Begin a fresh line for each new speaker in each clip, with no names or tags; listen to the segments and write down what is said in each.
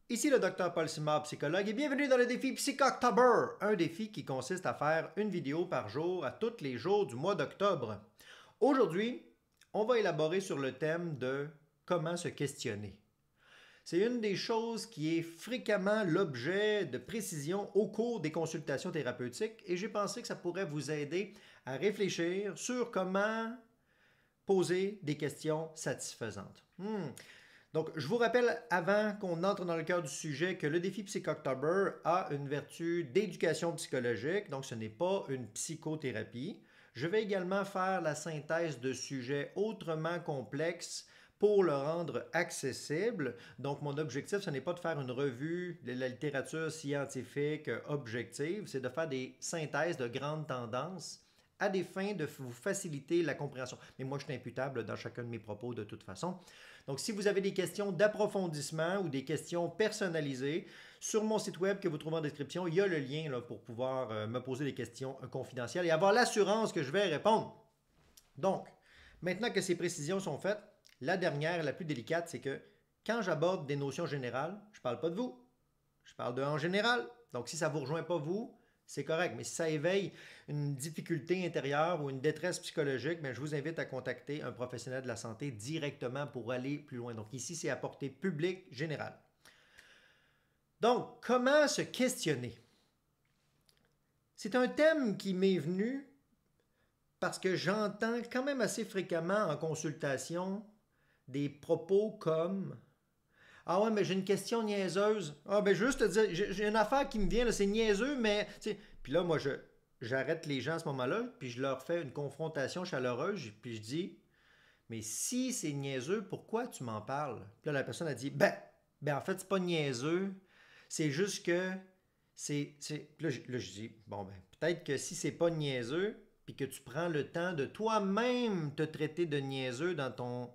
Ici le Dr Paul Simard, psychologue, et bienvenue dans le défi Psychoctober, un défi qui consiste à faire une vidéo par jour à tous les jours du mois d'octobre. Aujourd'hui, on va élaborer sur le thème de comment se questionner. C'est une des choses qui est fréquemment l'objet de précision au cours des consultations thérapeutiques et j'ai pensé que ça pourrait vous aider à réfléchir sur comment poser des questions satisfaisantes. Donc, je vous rappelle, avant qu'on entre dans le cœur du sujet, que le défi Psychoctober a une vertu d'éducation psychologique, donc ce n'est pas une psychothérapie. Je vais également faire la synthèse de sujets autrement complexes pour le rendre accessible. Donc, mon objectif, ce n'est pas de faire une revue de la littérature scientifique objective, c'est de faire des synthèses de grandes tendances à des fins de vous faciliter la compréhension. Mais moi, je suis imputable dans chacun de mes propos de toute façon. Donc, si vous avez des questions d'approfondissement ou des questions personnalisées, sur mon site web que vous trouvez en description, il y a le lien là, pour pouvoir me poser des questions confidentielles et avoir l'assurance que je vais répondre. Donc, maintenant que ces précisions sont faites, la dernière, la plus délicate, c'est que quand j'aborde des notions générales, je ne parle pas de vous, je parle de en général. Donc, si ça ne vous rejoint pas vous, c'est correct. Mais si ça éveille une difficulté intérieure ou une détresse psychologique, bien, je vous invite à contacter un professionnel de la santé directement pour aller plus loin. Donc ici, c'est à portée publique générale. Donc, comment se questionner? C'est un thème qui m'est venu parce que j'entends quand même assez fréquemment en consultation des propos comme ah ouais, mais j'ai une question niaiseuse. Ah ben juste te dire, j'ai une affaire qui me vient, c'est niaiseux, mais... Puis là, moi, j'arrête les gens à ce moment-là, puis je leur fais une confrontation chaleureuse, puis je dis, mais si c'est niaiseux, pourquoi tu m'en parles? Puis là, la personne a dit, ben en fait, c'est pas niaiseux, c'est juste que... Puis là, je dis, bon ben, peut-être que si c'est pas niaiseux, puis que tu prends le temps de toi-même te traiter de niaiseux dans ton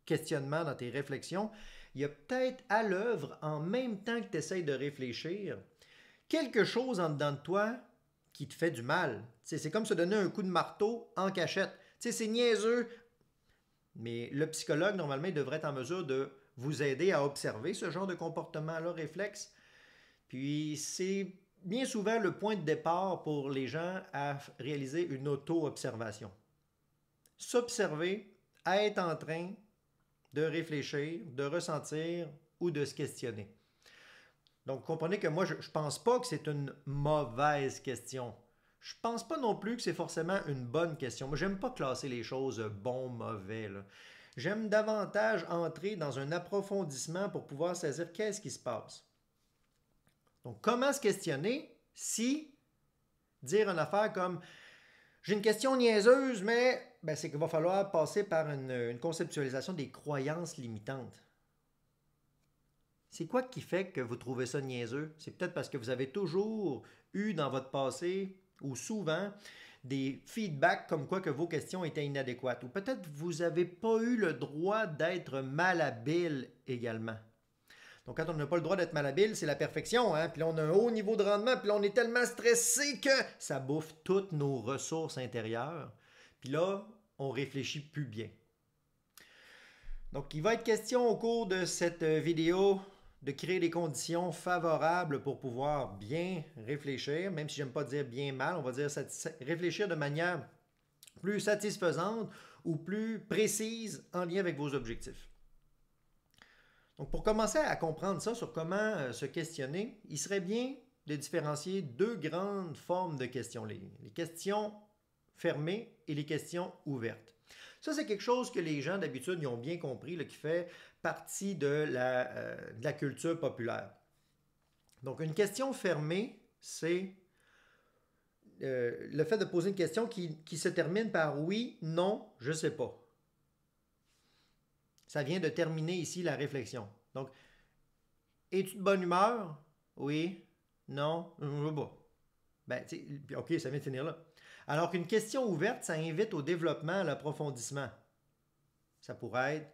questionnement, dans tes réflexions, il y a peut-être à l'œuvre, en même temps que tu essayes de réfléchir, quelque chose en dedans de toi qui te fait du mal. C'est comme se donner un coup de marteau en cachette. C'est niaiseux, mais le psychologue, normalement, il devrait être en mesure de vous aider à observer ce genre de comportement-là, réflexe. Puis c'est bien souvent le point de départ pour les gens à réaliser une auto-observation. S'observer, à être en train de réfléchir, de ressentir ou de se questionner. Donc, comprenez que moi, je ne pense pas que c'est une mauvaise question. Je ne pense pas non plus que c'est forcément une bonne question. Moi, j'aime pas classer les choses bon, mauvais. J'aime davantage entrer dans un approfondissement pour pouvoir saisir qu'est-ce qui se passe. Donc, comment se questionner si dire une affaire comme j'ai une question niaiseuse, mais ben, c'est qu'il va falloir passer par une conceptualisation des croyances limitantes. C'est quoi qui fait que vous trouvez ça niaiseux? C'est peut-être parce que vous avez toujours eu dans votre passé ou souvent des feedbacks comme quoi que vos questions étaient inadéquates. Ou peut-être vous n'avez pas eu le droit d'être malhabile également. Donc quand on n'a pas le droit d'être malhabile, c'est la perfection. Hein? Puis là, on a un haut niveau de rendement, puis là, on est tellement stressé que ça bouffe toutes nos ressources intérieures. Puis là, on réfléchit plus bien. Donc, il va être question au cours de cette vidéo de créer des conditions favorables pour pouvoir bien réfléchir, même si j'aime pas dire bien mal, on va dire réfléchir de manière plus satisfaisante ou plus précise en lien avec vos objectifs. Donc, pour commencer à comprendre ça sur comment se questionner, il serait bien de différencier deux grandes formes de questions, les questions fermées et les questions ouvertes. Ça, c'est quelque chose que les gens d'habitude ils ont bien compris, là, qui fait partie de la culture populaire. Donc, une question fermée, c'est le fait de poser une question qui se termine par oui, non, je ne sais pas. Ça vient de terminer ici la réflexion. Donc, es-tu de bonne humeur? Oui, non, je ne veux pas. Ben, ok, ça vient de finir là. Alors qu'une question ouverte, ça invite au développement, à l'approfondissement. Ça pourrait être,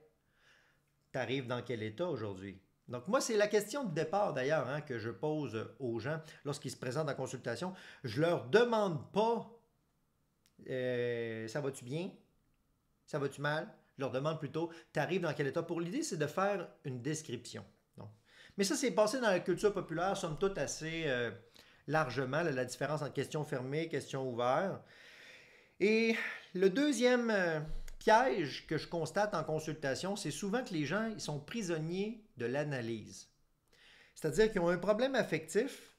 t'arrives dans quel état aujourd'hui? Donc moi, c'est la question de départ d'ailleurs hein, que je pose aux gens lorsqu'ils se présentent en consultation. Je leur demande pas ça va-tu bien? Ça va-tu mal? Je leur demande plutôt t'arrives dans quel état? Pour l'idée, c'est de faire une description. Donc, Mais ça, c'est passé dans la culture populaire, somme toute, assez largement, là, la différence entre question fermée et question ouverte. Et le deuxième piège que je constate en consultation, c'est souvent que les gens ils sont prisonniers de l'analyse. C'est-à-dire qu'ils ont un problème affectif,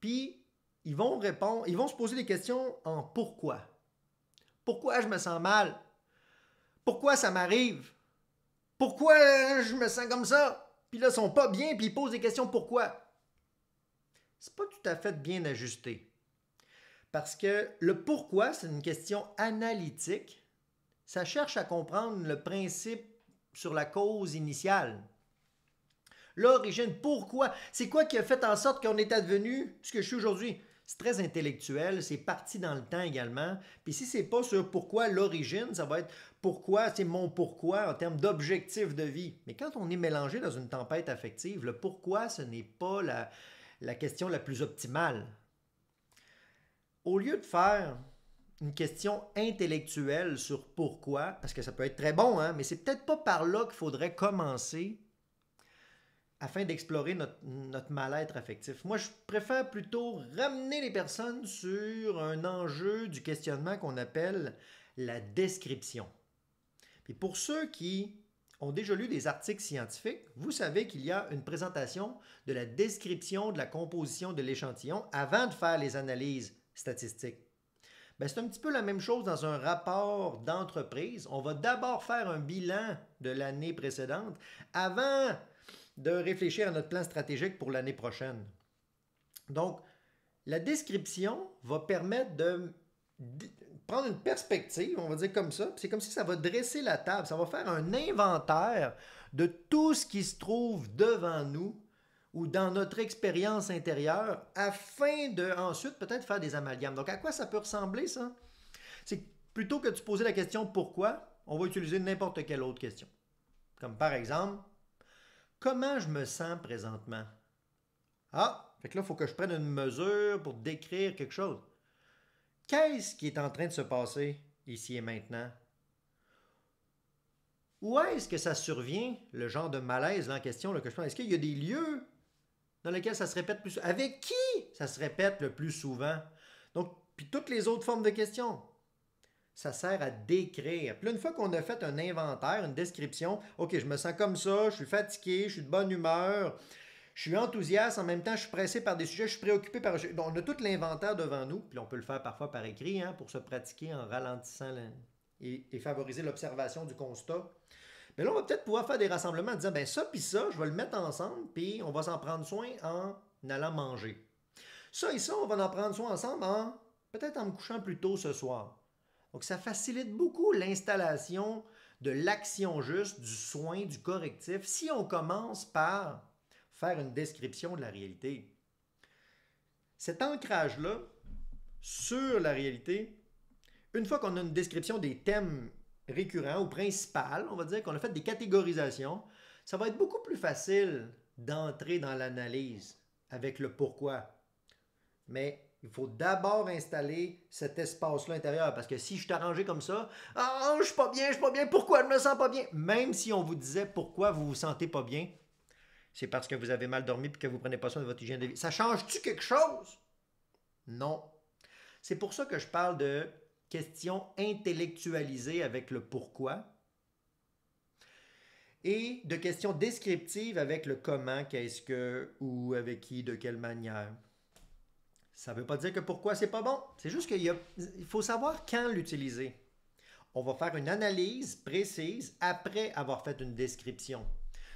puis ils vont répondre, ils vont se poser des questions en pourquoi. Pourquoi je me sens mal? Pourquoi ça m'arrive? Pourquoi je me sens comme ça? Puis là, ils sont pas bien, puis ils posent des questions pourquoi. C'est pas tout à fait bien ajusté. Parce que le pourquoi, c'est une question analytique. Ça cherche à comprendre le principe sur la cause initiale. L'origine, pourquoi? C'est quoi qui a fait en sorte qu'on est advenu ce que je suis aujourd'hui? C'est très intellectuel, c'est parti dans le temps également. Puis si c'est pas sur pourquoi l'origine, ça va être pourquoi, c'est mon pourquoi en termes d'objectif de vie. Mais quand on est mélangé dans une tempête affective, le pourquoi, ce n'est pas la question la plus optimale. Au lieu de faire une question intellectuelle sur pourquoi, parce que ça peut être très bon, hein, mais c'est peut-être pas par là qu'il faudrait commencer afin d'explorer notre mal-être affectif. Moi, je préfère plutôt ramener les personnes sur un enjeu du questionnement qu'on appelle la description. Puis pour ceux qui ont déjà lu des articles scientifiques, vous savez qu'il y a une présentation de la description de la composition de l'échantillon avant de faire les analyses statistiques. Bien, c'est un petit peu la même chose dans un rapport d'entreprise. On va d'abord faire un bilan de l'année précédente avant de réfléchir à notre plan stratégique pour l'année prochaine. Donc, la description va permettre de prendre une perspective, on va dire comme ça. C'est comme si ça va dresser la table, ça va faire un inventaire de tout ce qui se trouve devant nous ou dans notre expérience intérieure afin de ensuite peut-être faire des amalgames. Donc, à quoi ça peut ressembler ça? C'est plutôt que de se poser la question pourquoi, on va utiliser n'importe quelle autre question. Comme par exemple, comment je me sens présentement? Ah, fait que là, il faut que je prenne une mesure pour décrire quelque chose. Qu'est-ce qui est en train de se passer ici et maintenant? Où est-ce que ça survient, le genre de malaise là, en question là, que je pense? Est-ce qu'il y a des lieux dans lesquels ça se répète plus souvent? Avec qui ça se répète le plus souvent? Donc, puis toutes les autres formes de questions. Ça sert à décrire. Puis là, une fois qu'on a fait un inventaire, une description, OK, je me sens comme ça, je suis fatigué, je suis de bonne humeur, je suis enthousiaste, en même temps, je suis pressé par des sujets, je suis préoccupé par... Donc, on a tout l'inventaire devant nous, puis on peut le faire parfois par écrit, hein, pour se pratiquer en ralentissant et favoriser l'observation du constat. Mais là, on va peut-être pouvoir faire des rassemblements en disant, ben ça puis ça, je vais le mettre ensemble, puis on va s'en prendre soin en allant manger. Ça et ça, on va en prendre soin ensemble peut-être en me couchant plus tôt ce soir. Donc, ça facilite beaucoup l'installation de l'action juste, du soin, du correctif, si on commence par faire une description de la réalité. Cet ancrage-là sur la réalité, une fois qu'on a une description des thèmes récurrents ou principaux, on va dire qu'on a fait des catégorisations, ça va être beaucoup plus facile d'entrer dans l'analyse avec le pourquoi. Mais il faut d'abord installer cet espace-là intérieur. Parce que si je suis arrangé comme ça, ah, je suis pas bien, pourquoi je me sens pas bien? Même si on vous disait pourquoi vous vous sentez pas bien, c'est parce que vous avez mal dormi et que vous prenez pas soin de votre hygiène de vie. Ça change-tu quelque chose? Non. C'est pour ça que je parle de questions intellectualisées avec le pourquoi et de questions descriptives avec le comment, qu'est-ce que, où, avec qui, de quelle manière. Ça ne veut pas dire que pourquoi c'est pas bon. C'est juste qu'il faut savoir quand l'utiliser. On va faire une analyse précise après avoir fait une description.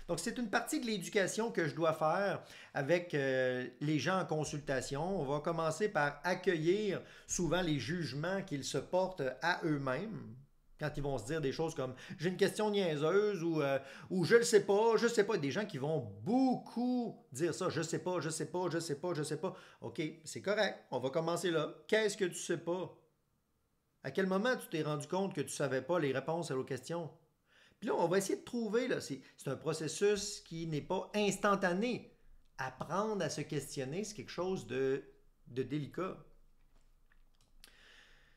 Donc, c'est une partie de l'éducation que je dois faire avec les gens en consultation. On va commencer par accueillir souvent les jugements qu'ils se portent à eux-mêmes quand ils vont se dire des choses comme « j'ai une question niaiseuse » ou je ne sais pas, je ne sais pas. Des gens qui vont beaucoup dire ça « je sais pas, je sais pas, je sais pas, je sais pas ». OK, c'est correct, on va commencer là. Qu'est-ce que tu sais pas? À quel moment tu t'es rendu compte que tu ne savais pas les réponses à vos questions? Puis là, on va essayer de trouver, là, c'est un processus qui n'est pas instantané. Apprendre à se questionner, c'est quelque chose de délicat.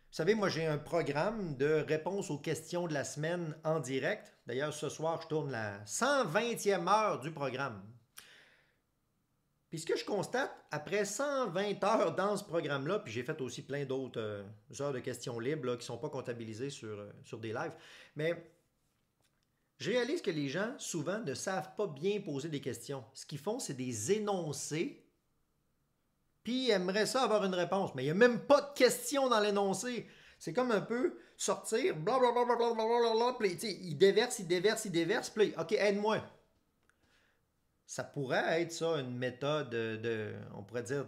Vous savez, moi, j'ai un programme de réponse aux questions de la semaine en direct. D'ailleurs, ce soir, je tourne la 120e heure du programme. Puis ce que je constate, après 120 heures dans ce programme-là, puis j'ai fait aussi plein d'autres heures de questions libres là, qui ne sont pas comptabilisées sur des lives, mais je réalise que les gens, souvent, ne savent pas bien poser des questions. Ce qu'ils font, c'est des énoncés, puis ils aimeraient ça avoir une réponse, mais il n'y a même pas de question dans l'énoncé. C'est comme un peu sortir, blablabla, puis ils déversent, puis là, OK, aide-moi. Ça pourrait être ça une méthode on pourrait dire,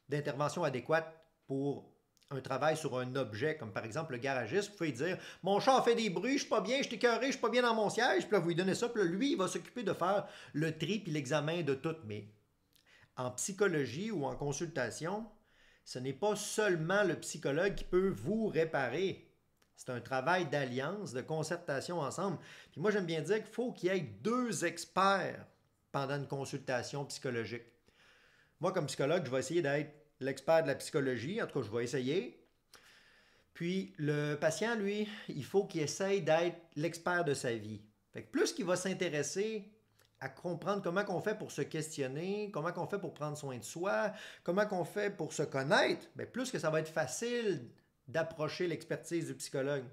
d'intervention adéquate pour un travail sur un objet, comme par exemple le garagiste. Vous pouvez dire, mon char fait des bruits, je suis pas bien, je suis écœuré, je suis pas bien dans mon siège, puis là vous lui donnez ça, puis là, lui, il va s'occuper de faire le tri puis l'examen de tout. Mais en psychologie ou en consultation, ce n'est pas seulement le psychologue qui peut vous réparer. C'est un travail d'alliance, de concertation ensemble. Puis moi, j'aime bien dire qu'il faut qu'il y ait deux experts pendant une consultation psychologique. Moi, comme psychologue, je vais essayer d'être l'expert de la psychologie. En tout cas, je vais essayer. Puis le patient, lui, il faut qu'il essaye d'être l'expert de sa vie. Fait que plus qu'il va s'intéresser à comprendre comment on fait pour se questionner, comment on fait pour prendre soin de soi, comment on fait pour se connaître, bien, plus que ça va être facile d'approcher l'expertise du psychologue.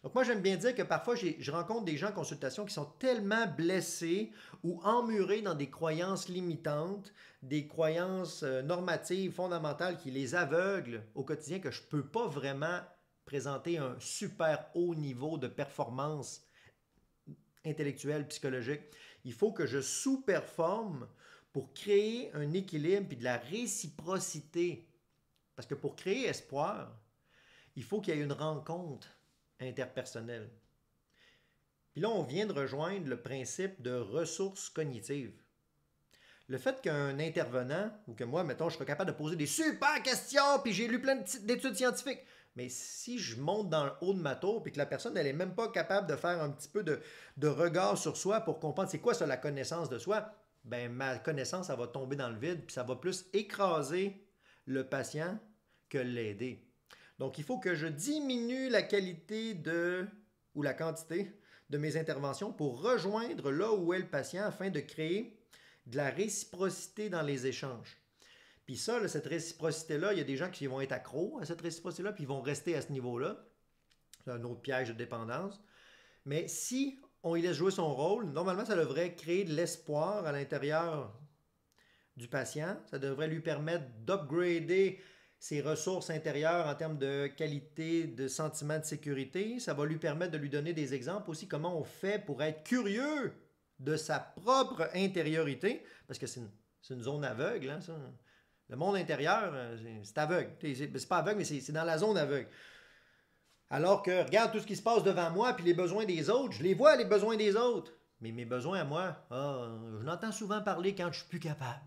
Donc moi, j'aime bien dire que parfois, je rencontre des gens en consultation qui sont tellement blessés ou emmurés dans des croyances limitantes, des croyances normatives, fondamentales qui les aveuglent au quotidien que je ne peux pas vraiment présenter un super haut niveau de performance intellectuelle, psychologique. Il faut que je sous-performe pour créer un équilibre et de la réciprocité. Parce que pour créer espoir, il faut qu'il y ait une rencontre interpersonnelle. Puis là, on vient de rejoindre le principe de ressources cognitives. Le fait qu'un intervenant, ou que moi, mettons, je serais capable de poser des super questions, puis j'ai lu plein d'études scientifiques, mais si je monte dans le haut de ma tour, puis que la personne, elle n'est même pas capable de faire un petit peu de regard sur soi pour comprendre c'est quoi ça, la connaissance de soi, ben ma connaissance, elle va tomber dans le vide, puis ça va plus écraser le patient que l'aider. Donc, il faut que je diminue la qualité ou la quantité de mes interventions pour rejoindre là où est le patient afin de créer de la réciprocité dans les échanges. Puis ça, là, cette réciprocité-là, il y a des gens qui vont être accros à cette réciprocité-là, puis ils vont rester à ce niveau-là. C'est un autre piège de dépendance. Mais si on y laisse jouer son rôle, normalement, ça devrait créer de l'espoir à l'intérieur du patient. Ça devrait lui permettre d'upgrader ses ressources intérieures en termes de qualité, de sentiment de sécurité. Ça va lui permettre de lui donner des exemples aussi comment on fait pour être curieux de sa propre intériorité, parce que c'est une zone aveugle, hein, ça. Le monde intérieur, c'est aveugle. C'est pas aveugle, mais c'est dans la zone aveugle. Alors que regarde tout ce qui se passe devant moi, puis les besoins des autres, je les vois, les besoins des autres. Mais mes besoins à moi, je l'entends souvent parler quand je suis plus capable.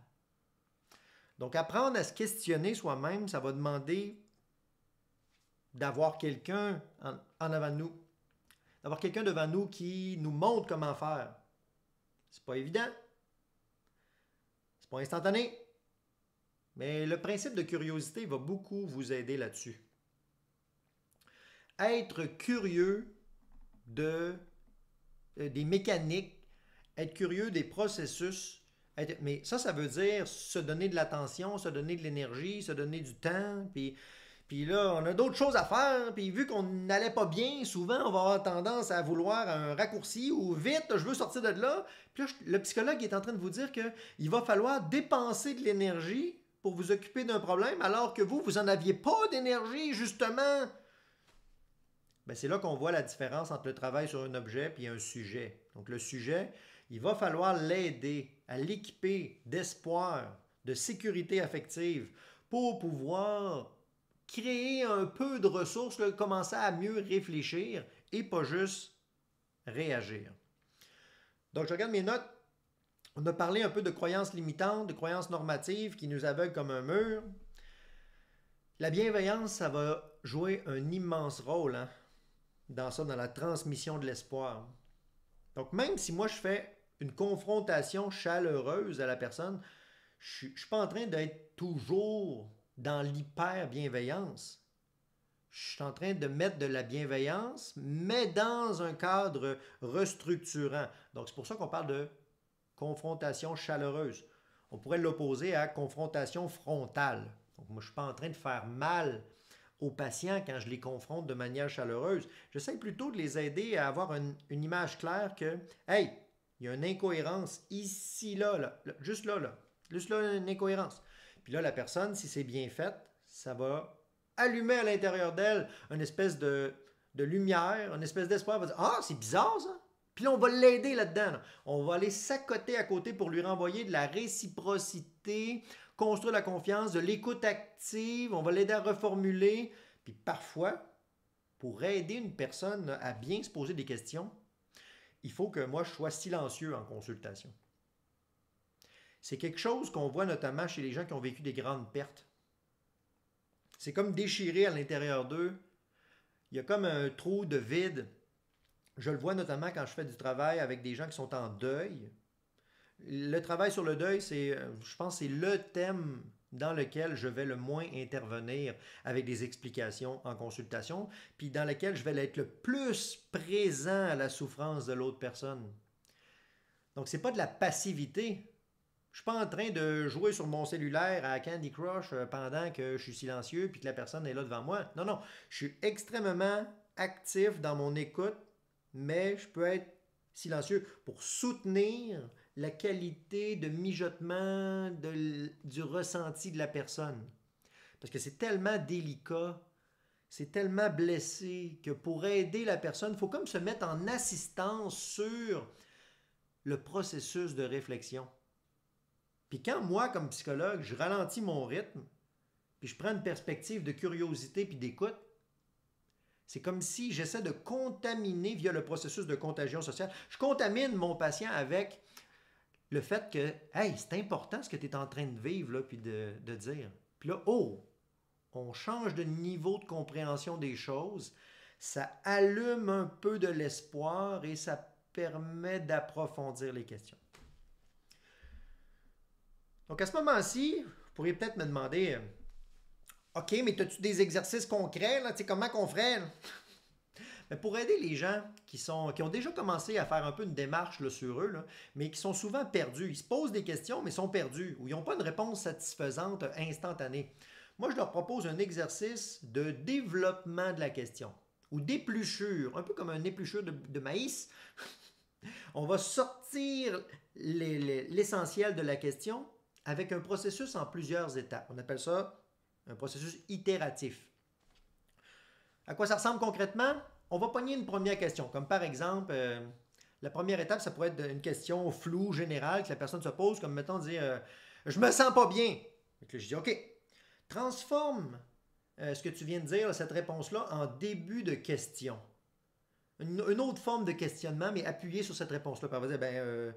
Donc, apprendre à se questionner soi-même, ça va demander d'avoir quelqu'un en avant de nous. D'avoir quelqu'un devant nous qui nous montre comment faire. C'est pas évident. C'est pas instantané. Mais le principe de curiosité va beaucoup vous aider là-dessus. Être curieux des mécaniques, être curieux des processus. Mais ça veut dire se donner de l'attention, se donner de l'énergie, se donner du temps. Puis là, on a d'autres choses à faire. Puis vu qu'on n'allait pas bien, souvent, on va avoir tendance à vouloir un raccourci ou vite, je veux sortir de là. Puis là, le psychologue est en train de vous dire qu'il va falloir dépenser de l'énergie pour vous occuper d'un problème, alors que vous n'en aviez pas d'énergie, justement. Ben, c'est là qu'on voit la différence entre le travail sur un objet et un sujet. Donc le sujet, il va falloir l'aider à l'équiper d'espoir, de sécurité affective pour pouvoir créer un peu de ressources, là, commencer à mieux réfléchir et pas juste réagir. Donc je regarde mes notes. On a parlé un peu de croyances limitantes, de croyances normatives qui nous aveuglent comme un mur. La bienveillance, ça va jouer un immense rôle dans ça, dans la transmission de l'espoir. Donc même si moi je fais une confrontation chaleureuse à la personne, je ne suis pas en train d'être toujours dans l'hyper-bienveillance. Je suis en train de mettre de la bienveillance, mais dans un cadre restructurant. Donc c'est pour ça qu'on parle de confrontation chaleureuse. On pourrait l'opposer à confrontation frontale. Donc, moi, je ne suis pas en train de faire mal aux patients quand je les confronte de manière chaleureuse. J'essaie plutôt de les aider à avoir une image claire que, hey, il y a une incohérence ici, juste là, juste là, une incohérence. Puis là, la personne, si c'est bien fait, ça va allumer à l'intérieur d'elle une espèce de lumière, une espèce d'espoir. Elle va dire, ah, c'est bizarre ça. Puis là, on va l'aider là-dedans. On va aller s'accoter à côté pour lui renvoyer de la réciprocité, construire la confiance, de l'écoute active. On va l'aider à reformuler. Puis parfois, pour aider une personne à bien se poser des questions, il faut que moi, je sois silencieux en consultation. C'est quelque chose qu'on voit notamment chez les gens qui ont vécu des grandes pertes. C'est comme déchiré à l'intérieur d'eux. Il y a comme un trou de vide. Je le vois notamment quand je fais du travail avec des gens qui sont en deuil. Le travail sur le deuil, je pense, c'est le thème dans lequel je vais le moins intervenir avec des explications en consultation, puis dans lequel je vais être le plus présent à la souffrance de l'autre personne. Donc, ce n'est pas de la passivité. Je ne suis pas en train de jouer sur mon cellulaire à Candy Crush pendant que je suis silencieux puis que la personne est là devant moi. Non, non. Je suis extrêmement actif dans mon écoute, mais je peux être silencieux pour soutenir la qualité de mijotement du ressenti de la personne. Parce que c'est tellement délicat, c'est tellement blessé que pour aider la personne, il faut comme se mettre en assistance sur le processus de réflexion. Puis quand moi, comme psychologue, je ralentis mon rythme, puis je prends une perspective de curiosité puis d'écoute, c'est comme si j'essaie de contaminer via le processus de contagion sociale. Je contamine mon patient avec le fait que, hey, c'est important ce que tu es en train de vivre, là, puis de dire. Puis là, oh, on change de niveau de compréhension des choses, ça allume un peu de l'espoir et ça permet d'approfondir les questions. Donc à ce moment-ci, vous pourriez peut-être me demander, OK, mais as-tu des exercices concrets, là? Tu sais, comment qu'on ferait? Là? Mais pour aider les gens qui ont déjà commencé à faire un peu une démarche là, sur eux, là, mais qui sont souvent perdus, ils se posent des questions, mais sont perdus, ou ils n'ont pas une réponse satisfaisante instantanée. Moi, je leur propose un exercice de développement de la question, ou d'épluchure, un peu comme un épluchure de maïs. On va sortir l'essentiel de la question avec un processus en plusieurs étapes. On appelle ça un processus itératif. À quoi ça ressemble concrètement? On va pogner une première question, comme par exemple, la première étape, ça pourrait être une question floue, générale, que la personne se pose, comme mettons dire je me sens pas bien. Donc là, je dis OK, transforme ce que tu viens de dire, cette réponse-là, en début de question. Une autre forme de questionnement, mais appuyée sur cette réponse-là. On va dire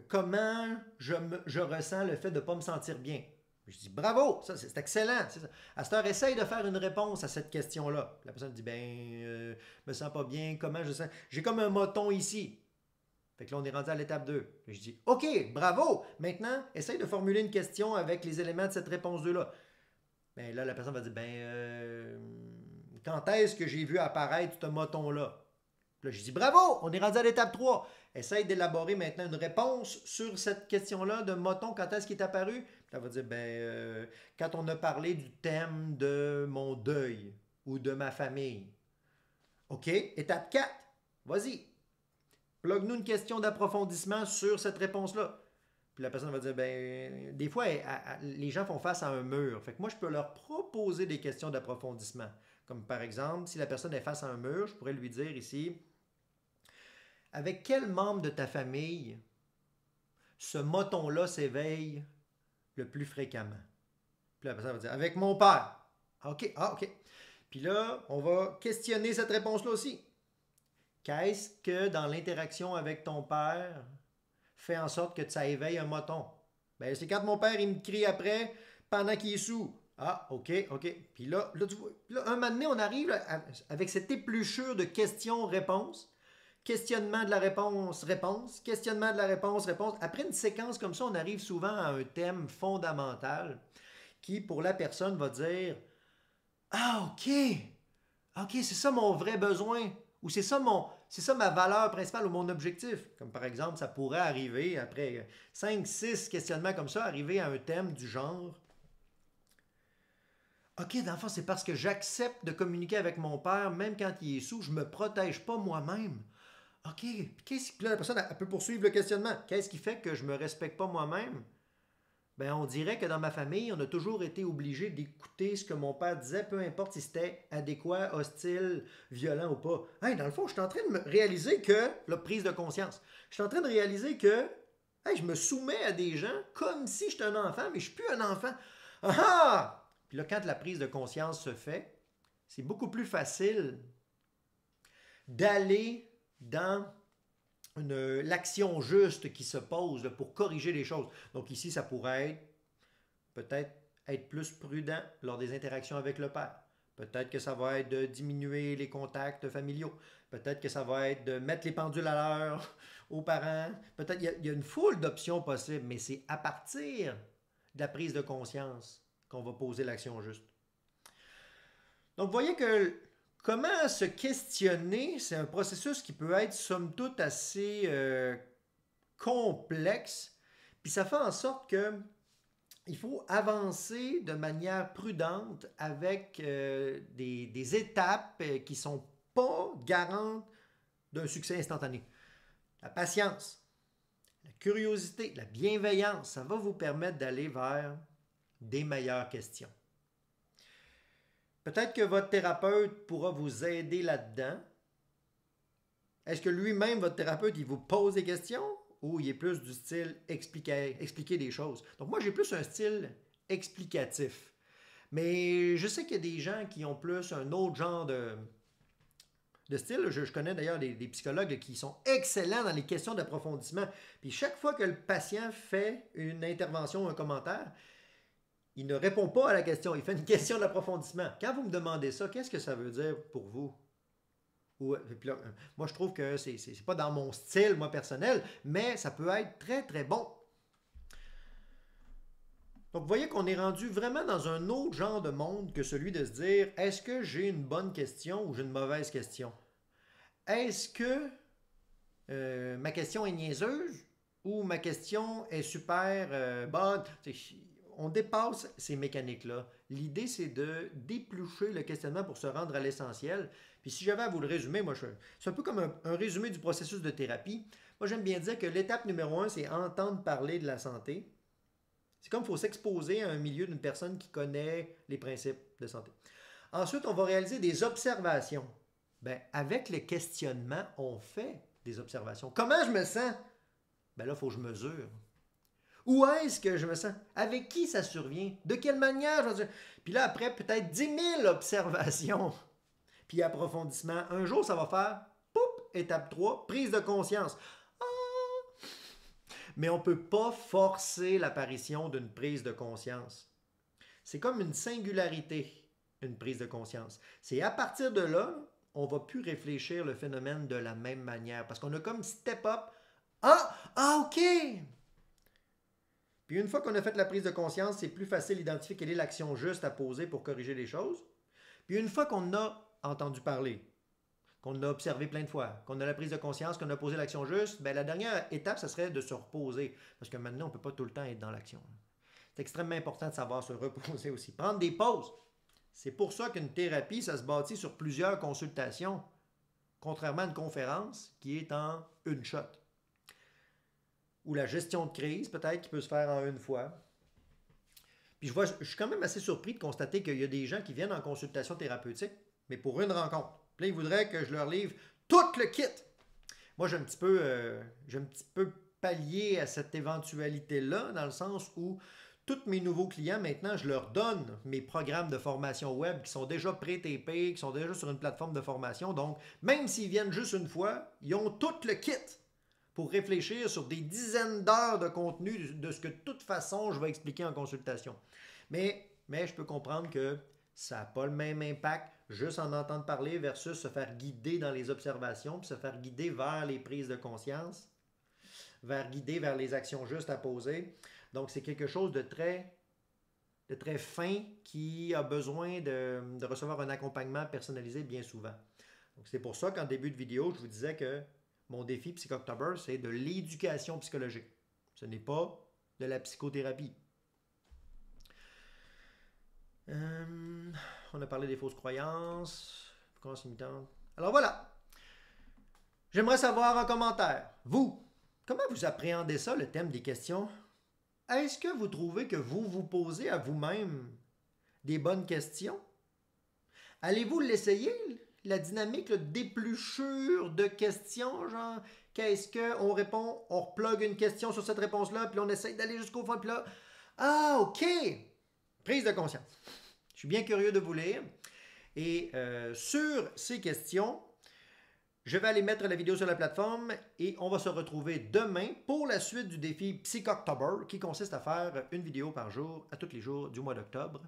comment je ressens le fait de ne pas me sentir bien. Je dis bravo, ça c'est excellent. C'est ça. À cette heure, essaye de faire une réponse à cette question-là. La personne dit je me sens pas bien, comment je sens. J'ai comme un moton ici. Fait que là, on est rendu à l'étape 2. Je dis OK, bravo. Maintenant, essaye de formuler une question avec les éléments de cette réponse 2-là. Ben là, la personne va dire quand est-ce que j'ai vu apparaître ce moton-là? Là, je dis bravo, on est rendu à l'étape 3. Essaye d'élaborer maintenant une réponse sur cette question-là de moton, quand est-ce qu'il est apparu? Puis elle va dire, quand on a parlé du thème de mon deuil ou de ma famille. OK, étape 4, vas-y. Plug-nous une question d'approfondissement sur cette réponse-là. Puis la personne va dire, des fois, les gens font face à un mur. Fait que moi, je peux leur proposer des questions d'approfondissement. Comme par exemple, si la personne est face à un mur, je pourrais lui dire ici, avec quel membre de ta famille ce moton-là s'éveille le plus fréquemment? Puis la personne va dire, avec mon père. OK, OK. Puis là, on va questionner cette réponse-là aussi. Qu'est-ce que dans l'interaction avec ton père fait en sorte que ça éveille un moton? C'est quand mon père, il me crie après pendant qu'il est sous. Ah, OK, OK. Puis là, tu vois, un moment donné, on arrive avec cette épluchure de questions-réponses. Questionnement de la réponse, réponse. Questionnement de la réponse, réponse. Après une séquence comme ça, on arrive souvent à un thème fondamental qui, pour la personne, va dire ah, OK, OK, c'est ça mon vrai besoin. Ou c'est ça c'est ça ma valeur principale ou mon objectif. Comme par exemple, ça pourrait arriver, après 5, 6 questionnements comme ça, arriver à un thème du genre OK, dans le fond, c'est parce que j'accepte de communiquer avec mon père, même quand il est sous, je ne me protège pas moi-même. OK, qu'est-ce que là, la personne elle peut poursuivre le questionnement. Qu'est-ce qui fait que je ne me respecte pas moi-même? Ben, on dirait que dans ma famille, on a toujours été obligé d'écouter ce que mon père disait, peu importe si c'était adéquat, hostile, violent ou pas. Hey, dans le fond, je suis en train de me réaliser que, la prise de conscience, je suis en train de réaliser que hey, je me soumets à des gens comme si j'étais un enfant, mais je ne suis plus un enfant. Ah ah! Puis là, quand la prise de conscience se fait, c'est beaucoup plus facile d'aller dans l'action juste qui se pose là, pour corriger les choses. Donc ici, ça pourrait être peut-être être plus prudent lors des interactions avec le père. Peut-être que ça va être de diminuer les contacts familiaux. Peut-être que ça va être de mettre les pendules à l'heure aux parents. Peut-être qu'il y a une foule d'options possibles, mais c'est à partir de la prise de conscience qu'on va poser l'action juste. Donc, vous voyez que comment se questionner, c'est un processus qui peut être, somme toute, assez complexe. Puis ça fait en sorte que il faut avancer de manière prudente avec des étapes qui ne sont pas garantes d'un succès instantané. La patience, la curiosité, la bienveillance, ça va vous permettre d'aller vers des meilleures questions. Peut-être que votre thérapeute pourra vous aider là-dedans. Est-ce que lui-même, votre thérapeute, il vous pose des questions ou il est plus du style expliquer des choses? Donc moi, j'ai plus un style explicatif. Mais je sais qu'il y a des gens qui ont plus un autre genre de style. Je connais d'ailleurs des psychologues qui sont excellents dans les questions d'approfondissement. Puis chaque fois que le patient fait une intervention, un commentaire, il ne répond pas à la question, il fait une question d'approfondissement. Quand vous me demandez ça, qu'est-ce que ça veut dire pour vous? Là, moi, je trouve que c'est pas dans mon style, moi, personnel, mais ça peut être très, très bon. Donc, vous voyez qu'on est rendu vraiment dans un autre genre de monde que celui de se dire, est-ce que j'ai une bonne question ou j'ai une mauvaise question? Est-ce que ma question est niaiseuse ou ma question est super bonne? On dépasse ces mécaniques-là. L'idée, c'est de déplucher le questionnement pour se rendre à l'essentiel. Puis si j'avais à vous le résumer, c'est un peu comme un résumé du processus de thérapie. Moi, j'aime bien dire que l'étape numéro 1, c'est entendre parler de la santé. C'est comme il faut s'exposer à un milieu d'une personne qui connaît les principes de santé. Ensuite, on va réaliser des observations. Ben, avec le questionnement, on fait des observations. Comment je me sens? Ben là, il faut que je mesure. Où est-ce que je me sens? Avec qui ça survient? De quelle manière? Puis là, après, peut-être 10 000 observations. Puis approfondissement. Un jour, ça va faire, poup, étape 3, prise de conscience. Ah! Mais on ne peut pas forcer l'apparition d'une prise de conscience. C'est comme une singularité, une prise de conscience. C'est à partir de là, on ne va plus réfléchir le phénomène de la même manière. Parce qu'on a comme step up. Ah, OK! Puis une fois qu'on a fait la prise de conscience, c'est plus facile d'identifier quelle est l'action juste à poser pour corriger les choses. Puis une fois qu'on a entendu parler, qu'on a observé plein de fois, qu'on a la prise de conscience, qu'on a posé l'action juste, bien, la dernière étape, ça serait de se reposer. Parce que maintenant, on ne peut pas tout le temps être dans l'action. C'est extrêmement important de savoir se reposer aussi. Prendre des pauses. C'est pour ça qu'une thérapie, ça se bâtit sur plusieurs consultations, contrairement à une conférence qui est en une shot. Ou la gestion de crise, peut-être, qui peut se faire en une fois. Puis je suis quand même assez surpris de constater qu'il y a des gens qui viennent en consultation thérapeutique, mais pour une rencontre. Puis là, ils voudraient que je leur livre tout le kit. Moi, j'ai un petit peu pallié à cette éventualité-là, dans le sens où tous mes nouveaux clients, maintenant, je leur donne mes programmes de formation web qui sont déjà pré-tapés, qui sont déjà sur une plateforme de formation. Donc, même s'ils viennent juste une fois, ils ont tout le kit pour réfléchir sur des dizaines d'heures de contenu de ce que de toute façon je vais expliquer en consultation. Mais je peux comprendre que ça n'a pas le même impact juste en entendre parler versus se faire guider dans les observations, puis se faire guider vers les prises de conscience, guider vers les actions justes à poser. Donc c'est quelque chose de très fin qui a besoin de recevoir un accompagnement personnalisé bien souvent. Donc, c'est pour ça qu'en début de vidéo, je vous disais que mon défi Psychoctober, c'est de l'éducation psychologique. Ce n'est pas de la psychothérapie. On a parlé des fausses croyances. Croyances limitantes. Alors voilà. J'aimerais savoir en commentaire, vous, comment vous appréhendez ça, le thème des questions? Est-ce que vous trouvez que vous vous posez à vous-même des bonnes questions? Allez-vous l'essayer, la dynamique, le d'épluchure de questions, genre, qu'est-ce que on répond, on replogue une question sur cette réponse-là, puis on essaye d'aller jusqu'au fond, puis là, ah, ok, prise de conscience. Je suis bien curieux de vous lire. Et sur ces questions, je vais aller mettre la vidéo sur la plateforme et on va se retrouver demain pour la suite du défi Psychoctober qui consiste à faire une vidéo par jour à tous les jours du mois d'octobre.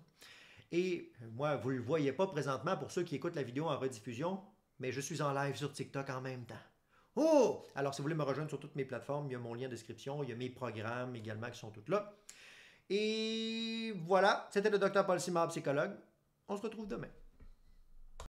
Et moi, vous ne le voyez pas présentement pour ceux qui écoutent la vidéo en rediffusion, mais je suis en live sur TikTok en même temps. Oh! Alors, si vous voulez me rejoindre sur toutes mes plateformes, il y a mon lien de description, il y a mes programmes également qui sont tous là. Et voilà, c'était le Dr Paul Simard, psychologue. On se retrouve demain.